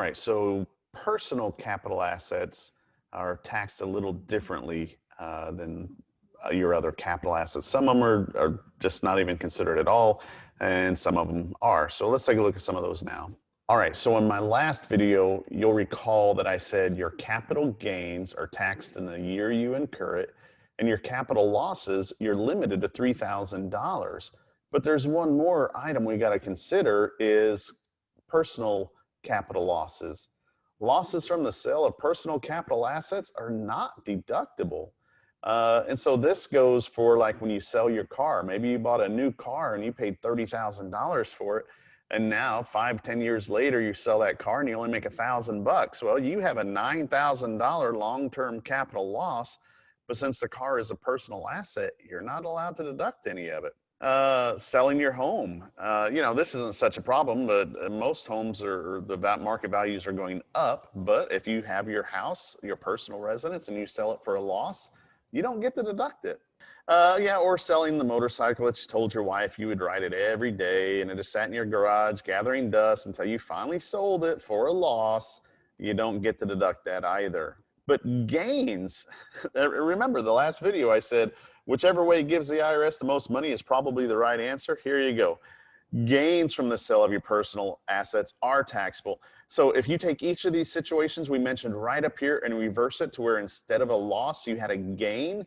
right, so personal capital assets are taxed a little differently than your other capital assets. Some of them are just not even considered at all, and some of them are. So let's take a look at some of those now. All right, so in my last video, you'll recall that I said your capital gains are taxed in the year you incur it, and your capital losses, you're limited to $3,000. But there's one more item we got to consider is personal capital losses. Losses from the sale of personal capital assets are not deductible. And so this goes for like when you sell your car. Maybe you bought a new car and you paid $30,000 for it. And now 5, 10 years later, you sell that car and you only make $1,000. Well, you have a $9,000 long-term capital loss. But since the car is a personal asset, you're not allowed to deduct any of it. Selling your home. This isn't such a problem, but most homes the market values are going up. But if you have your house, your personal residence, and you sell it for a loss, you don't get to deduct it. Or selling the motorcycle that you told your wife you would ride it every day and it just sat in your garage gathering dust until you finally sold it for a loss. You don't get to deduct that either. But gains, remember the last video I said, whichever way gives the IRS the most money is probably the right answer. Here you go. Gains from the sale of your personal assets are taxable. So if you take each of these situations we mentioned right up here and reverse it to where instead of a loss, you had a gain,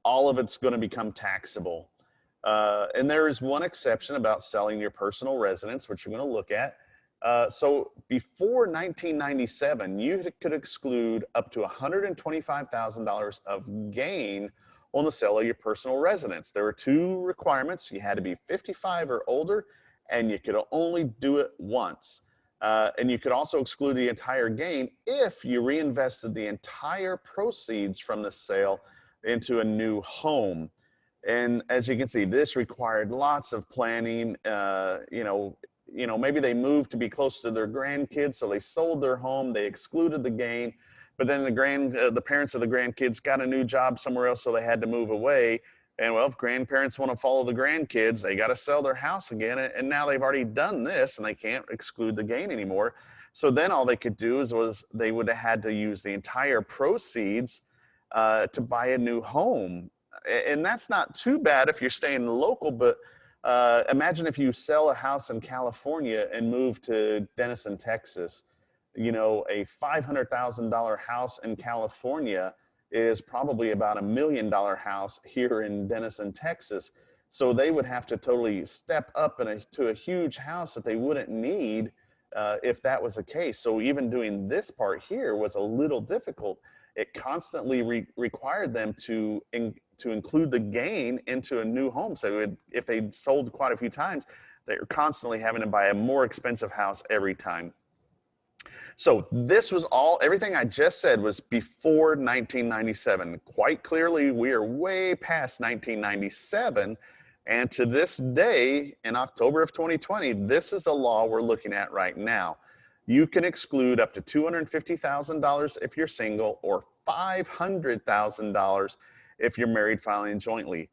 all of it's going to become taxable. And there is one exception about selling your personal residence, which you're going to look at. So before 1997, you could exclude up to $125,000 of gain on the sale of your personal residence. There were two requirements. You had to be 55 or older, and you could only do it once. And you could also exclude the entire gain if you reinvested the entire proceeds from the sale into a new home. And as you can see, this required lots of planning. Maybe they moved to be close to their grandkids, so they sold their home, they excluded the gain, but then the parents of the grandkids got a new job somewhere else, so they had to move away. And well, if grandparents want to follow the grandkids, they got to sell their house again, and now they've already done this, and they can't exclude the gain anymore. So then all they could do was they would have had to use the entire proceeds to buy a new home. And that's not too bad if you're staying local, but imagine if you sell a house in California and move to Denison, Texas. A $500,000 house in California is probably about $1 million house here in Denison, Texas. So they would have to totally step up to a huge house that they wouldn't need if that was the case. So even doing this part here was a little difficult. It constantly required them to include the gain into a new home. So if they sold quite a few times, they were constantly having to buy a more expensive house every time. So this was everything I just said was before 1997. Quite clearly, we are way past 1997. And to this day, in October of 2020, this is the law we're looking at right now. You can exclude up to $250,000 if you're single or $500,000 if you're married filing jointly.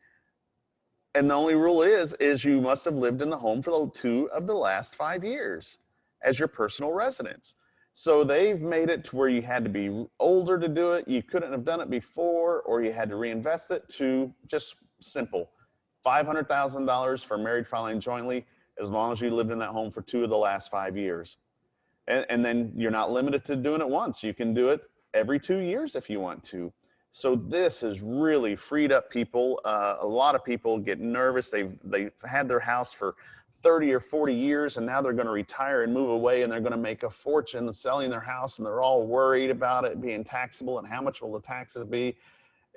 And the only rule is you must have lived in the home for 2 of the last 5 years as your personal residence. So they've made it to where you had to be older to do it. You couldn't have done it before, or you had to reinvest it to just simple. $500,000 for married filing jointly, as long as you lived in that home for 2 of the last 5 years. And then you're not limited to doing it once. You can do it every 2 years if you want to. So this has really freed up people. A lot of people get nervous. They've had their house for 30 or 40 years, and now they're going to retire and move away, and they're going to make a fortune selling their house, and they're all worried about it being taxable and how much will the taxes be.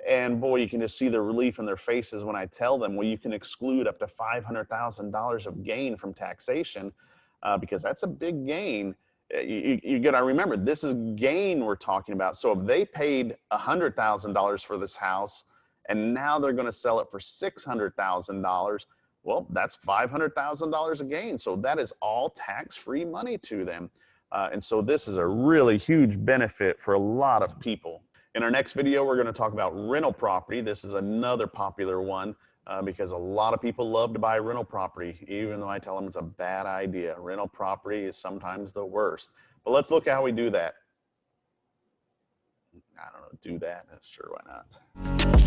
And boy, you can just see the relief in their faces when I tell them, well, you can exclude up to $500,000 of gain from taxation because that's a big gain. You got to remember, this is gain we're talking about. So if they paid $100,000 for this house and now they're going to sell it for $600,000, well, that's $500,000 of gain. So that is all tax-free money to them. And so this is a really huge benefit for a lot of people. In our next video, we're going to talk about rental property. This is another popular one. because a lot of people love to buy rental property, even though I tell them it's a bad idea. Rental property is sometimes the worst. But let's look at how we do that. I don't know, do that? Sure, why not?